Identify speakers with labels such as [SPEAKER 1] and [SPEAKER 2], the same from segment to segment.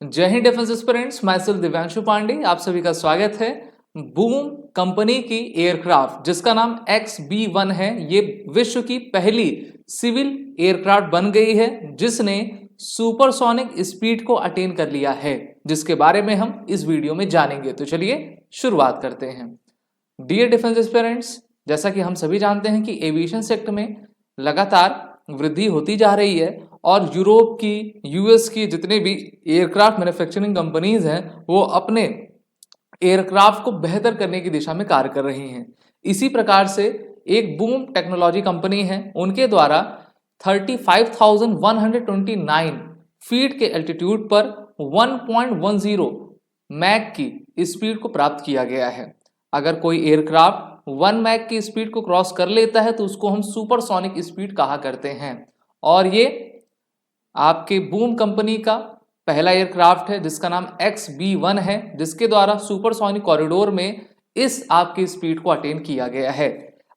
[SPEAKER 1] जय Hind defence aspirants, मैं self Divyanshu Pandey, आप सभी का स्वागत है। बूम कंपनी की एयरक्राफ्ट जिसका नाम XB-1 है, ये विश्व की पहली सिविल एयरक्राफ्ट बन गई है जिसने सुपरसोनिक स्पीड को अटेन कर लिया है, जिसके बारे में हम इस वीडियो में जानेंगे। तो चलिए शुरुआत करते हैं। डियर डिफेंस एस्पिरेंट्स, जैसा कि हम सभी जानते हैं कि एविएशन सेक्टर में लगातार वृद्धि होती जा रही है और यूरोप की, यूएस की जितने भी एयरक्राफ्ट मैन्युफैक्चरिंग कंपनीज हैं वो अपने एयरक्राफ्ट को बेहतर करने की दिशा में कार्य कर रही हैं। इसी प्रकार से एक बूम टेक्नोलॉजी कंपनी है, उनके द्वारा 35,129 फीट के एल्टीट्यूड पर 1.10 मैक की स्पीड को प्राप्त किया गया है। अगर कोई एयरक्राफ्ट 1 मैक की स्पीड को क्रॉस कर लेता है तो उसको हम सुपरसोनिक स्पीड कहा करते हैं। और ये आपके बूम कंपनी का पहला एयरक्राफ्ट है जिसका नाम XB-1 है, जिसके द्वारा सुपरसोनिक कॉरिडोर में इस आपकी स्पीड को अटेन किया गया है।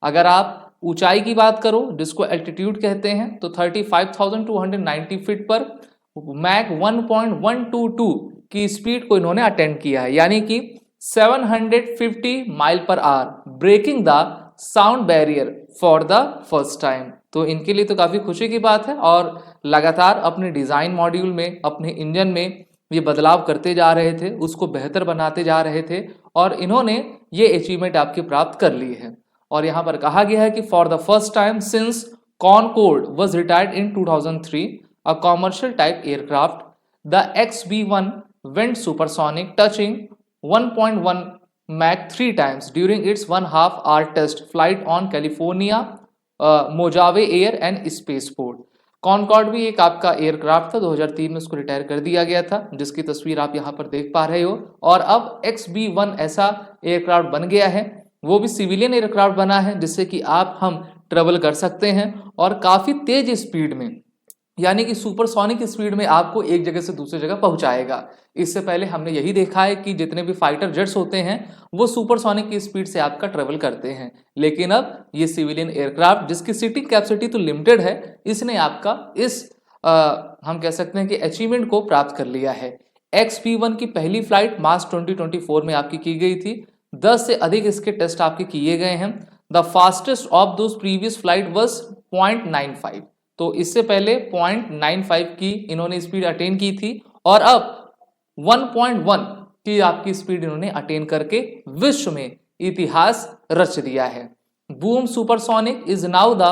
[SPEAKER 1] अगर आप ऊंचाई की बात करो, जिसको एल्टीट्यूड कहते हैं, तो 35,290 फीट पर मैक 1.122 की स्पीड को इन्होंने अटेंड किया है, यानी कि 750 mile per hour, breaking the sound barrier for the first time. तो इनके लिए तो काफी खुशी की बात है और लगातार अपने डिजाइन मॉड्यूल में, अपने इंजन में ये बदलाव करते जा रहे थे, उसको बेहतर बनाते जा रहे थे और इन्होंने ये अचीवमेंट आपकी प्राप्त कर ली है। और यहाँ पर कहा गया है कि for the first time since Concord was retired in 2003 a commercial type aircraft, the XB-1 went supersonic touching 1.1 Mach 3 times during its 1/2 hour test flight on California मोजावे एयर एंड स्पेसपोर्ट। कॉनकॉर्ड भी एक आपका aircraft था, 2003 में उसको retire कर दिया गया था, जिसकी तस्वीर आप यहाँ पर देख पा रहे हो। और अब XB-1 ऐसा एयरक्राफ्ट बन गया है, वो भी सिविलियन एयरक्राफ्ट बना है जिससे कि हम ट्रेवल कर सकते हैं और काफ़ी तेज स्पीड में, यानी कि सुपरसोनिक स्पीड में आपको एक जगह से दूसरी जगह पहुंचाएगा। इससे पहले हमने यही देखा है कि जितने भी फाइटर जेट्स होते हैं वो सुपरसोनिक की स्पीड से आपका ट्रेवल करते हैं, लेकिन अब ये सिविलियन एयरक्राफ्ट जिसकी सीटिंग कैपेसिटी तो लिमिटेड है, इसने आपका इस हम कह सकते हैं कि अचीवमेंट को प्राप्त कर लिया है। XB-1 की पहली फ्लाइट मार्च 2024 में आपकी की गई थी। 10 से अधिक इसके टेस्ट आपके किए गए हैं। The fastest of those previous flight was 0.95, तो इससे पहले 0.95 की इन्होंने स्पीड अटेन की थी और अब 1.1 की आपकी स्पीड इन्होंने अटेन करके विश्व में इतिहास रच दिया है। Boom supersonic is now the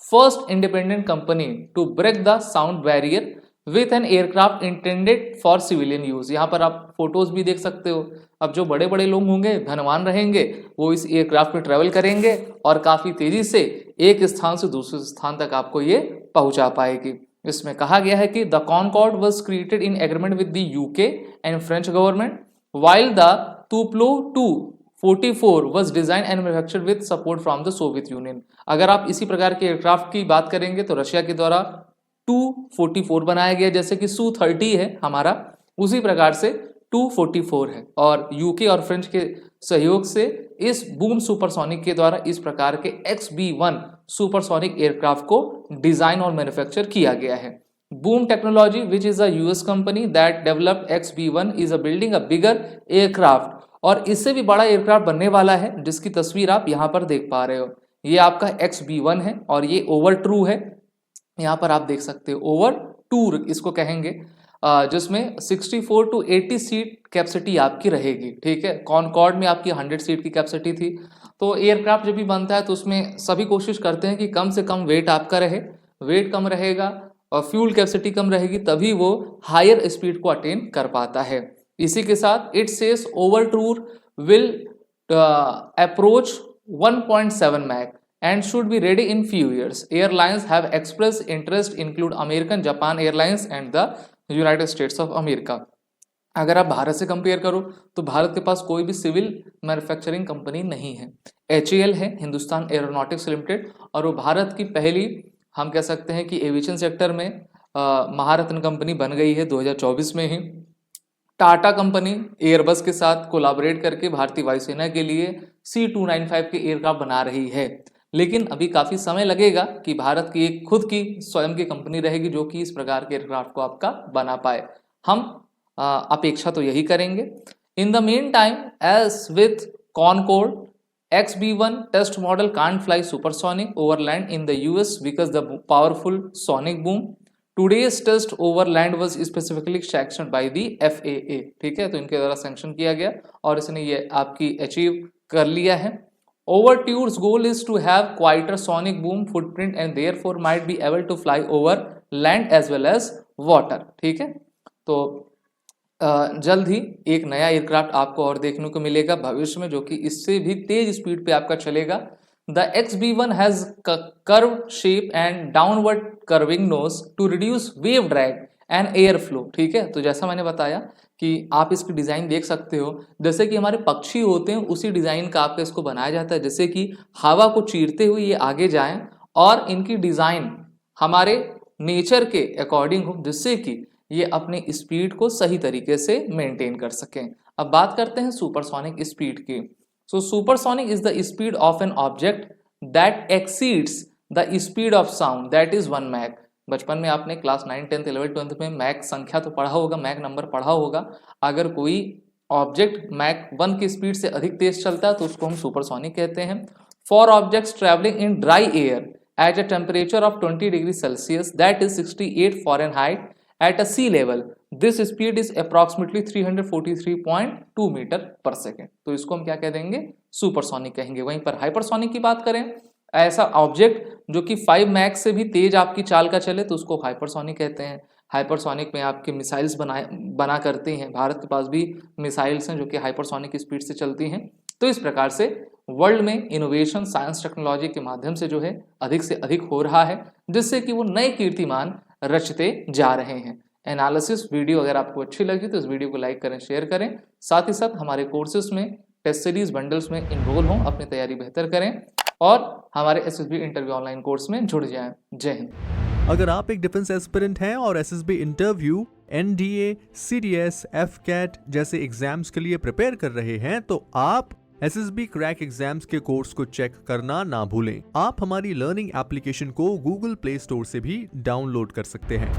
[SPEAKER 1] first independent company to break the sound barrier with an aircraft intended for civilian use. यहाँ पर आप फोटोज भी देख सकते हो। अब जो बड़े बड़े लोग होंगे, धनवान रहेंगे, वो इस एयरक्राफ्ट में ट्रेवल करेंगे और काफी तेजी से एक स्थान से दूसरे स्थान तक आपको ये पहुंचा पाएगी। इसमें कहा गया है कि the Concorde was created in agreement with the UK and French government, while the Tupolev 244 was design and manufactured with support from the Soviet Union. अगर आप इसी प्रकार के एयरक्राफ्ट की बात करेंगे तो रशिया के द्वारा 244 बनाया गया, जैसे कि Su-30 है हमारा, उसी प्रकार से 244 है और यूके और फ्रेंच के सहयोग से इस बूम सुपरसोनिक के द्वारा इस प्रकार के XB-1 सुपरसोनिक एयरक्राफ्ट को डिजाइन और मैन्युफैक्चर किया गया है। Boom technology which is a US company that developed XB-1 is a building a bigger aircraft, और इससे भी बड़ा एयरक्राफ्ट बनने वाला है जिसकी तस्वीर आप यहाँ पर देख पा रहे हो। ये आपका XB-1 है और ये ओवर ट्रू है, यहाँ पर आप देख सकते हो। ओवर टूर इसको कहेंगे, जिसमें 64 to 80 सीट कैपेसिटी आपकी रहेगी। ठीक है, कॉनकॉर्ड में आपकी 100 सीट की कैपेसिटी थी। तो एयरक्राफ्ट जब भी बनता है तो उसमें सभी कोशिश करते हैं कि कम से कम वेट आपका रहे, वेट कम रहेगा और फ्यूल कैपेसिटी कम रहेगी, तभी वो हायर स्पीड को अटेन कर पाता है। इसी के साथ it says Overture will approach 1.7 Mach and should be ready in few years. Airlines have expressed interest include American, Japan Airlines and the United States of America. अगर आप भारत से कंपेयर करो तो भारत के पास कोई भी सिविल मैन्युफैक्चरिंग कंपनी नहीं है। HAL है, हिंदुस्तान एरोनॉटिक्स लिमिटेड, और वो भारत की पहली, हम कह सकते हैं कि एविएशन सेक्टर में महारत्न कंपनी बन गई है 2024 में ही। टाटा कंपनी एयरबस के साथ कोलैबोरेट करके भारतीय वायुसेना के लिए C295 के एयरक्राफ्ट बना रही है, लेकिन अभी काफी समय लगेगा कि भारत की एक खुद की स्वयं की कंपनी रहेगी जो कि इस प्रकार के एयरक्राफ्ट को आपका बना पाए। हम अपेक्षा तो यही करेंगे। In the meantime as with Concorde XB-1 test model can't fly supersonic over land in the US because the powerful sonic boom. Today's test over land was specifically sanctioned by the FAA. ठीक है, तो इनके द्वारा sanction किया गया और इसने ये आपकी अचीव कर लिया है। Overture's goal is to have quieter sonic boom footprint and therefore might be able to fly over land as well as water. ठीक है, तो जल्द ही एक नया एयरक्राफ्ट आपको और देखने को मिलेगा भविष्य में, जो कि इससे भी तेज स्पीड पे आपका चलेगा। The XB-1 has curve shape and downward curving nose to reduce wave drag and air flow. ठीक है, तो जैसा मैंने बताया कि आप इसकी डिज़ाइन देख सकते हो, जैसे कि हमारे पक्षी होते हैं उसी डिज़ाइन का आपका इसको बनाया जाता है, जैसे कि हवा को चीरते हुए ये आगे जाएं और इनकी डिज़ाइन हमारे नेचर के अकॉर्डिंग हो, जिससे कि ये अपनी स्पीड को सही तरीके से मेंटेन कर सकें। अब बात करते हैं सुपरसोनिक स्पीड की। So supersonic is the speed of an object that exceeds the speed of sound that is 1 Mach. बचपन में आपने क्लास 9, 10, 11, 12 में मैक संख्या तो पढ़ा होगा, मैक नंबर पढ़ा होगा। अगर कोई ऑब्जेक्ट मैक 1 की स्पीड से अधिक तेज चलता है तो उसको हम सुपरसोनिक कहते हैं। For objects traveling in dry air at a temperature of 20 degree Celsius that is 68 Fahrenheit at a sea level, this speed is approximately 343.2 metre per second. तो इसको हम क्या कह देंगे, सुपरसोनिक कहेंगे। वहीं पर हाइपरसोनिक की बात करें, ऐसा ऑब्जेक्ट जो कि 5 मैक से भी तेज आपकी चाल का चले तो उसको हाइपरसोनिक कहते हैं। हाइपरसोनिक में आपके मिसाइल्स बना करते हैं, भारत के पास भी मिसाइल्स हैं जो कि हाइपरसोनिक स्पीड से चलती हैं। तो इस प्रकार से वर्ल्ड में इनोवेशन साइंस टेक्नोलॉजी के माध्यम से जो है अधिक से अधिक हो रहा है, जिससे कि वो नए कीर्तिमान रचते जा रहे हैं। एनालिसिस वीडियो अगर आपको अच्छी लगी तो इस वीडियो को लाइक करें, शेयर करें, साथ ही साथ हमारे कोर्सेज में टेस्ट सीरीज बंडल्स में इनरोल हों, अपनी तैयारी बेहतर करें और हमारे SSB इंटरव्यू ऑनलाइन कोर्स में जुड़ जाएं। जय हिंद।
[SPEAKER 2] अगर आप एक डिफेंस एस्पिरेंट हैं और SSB interview, NDA, CDS, FCAT जैसे एग्जाम्स के लिए प्रिपेयर कर रहे हैं तो आप SSB क्रैक एग्जाम्स के कोर्स को चेक करना ना भूलें। आप हमारी लर्निंग एप्लीकेशन को गूगल प्ले स्टोर से भी डाउनलोड कर सकते हैं।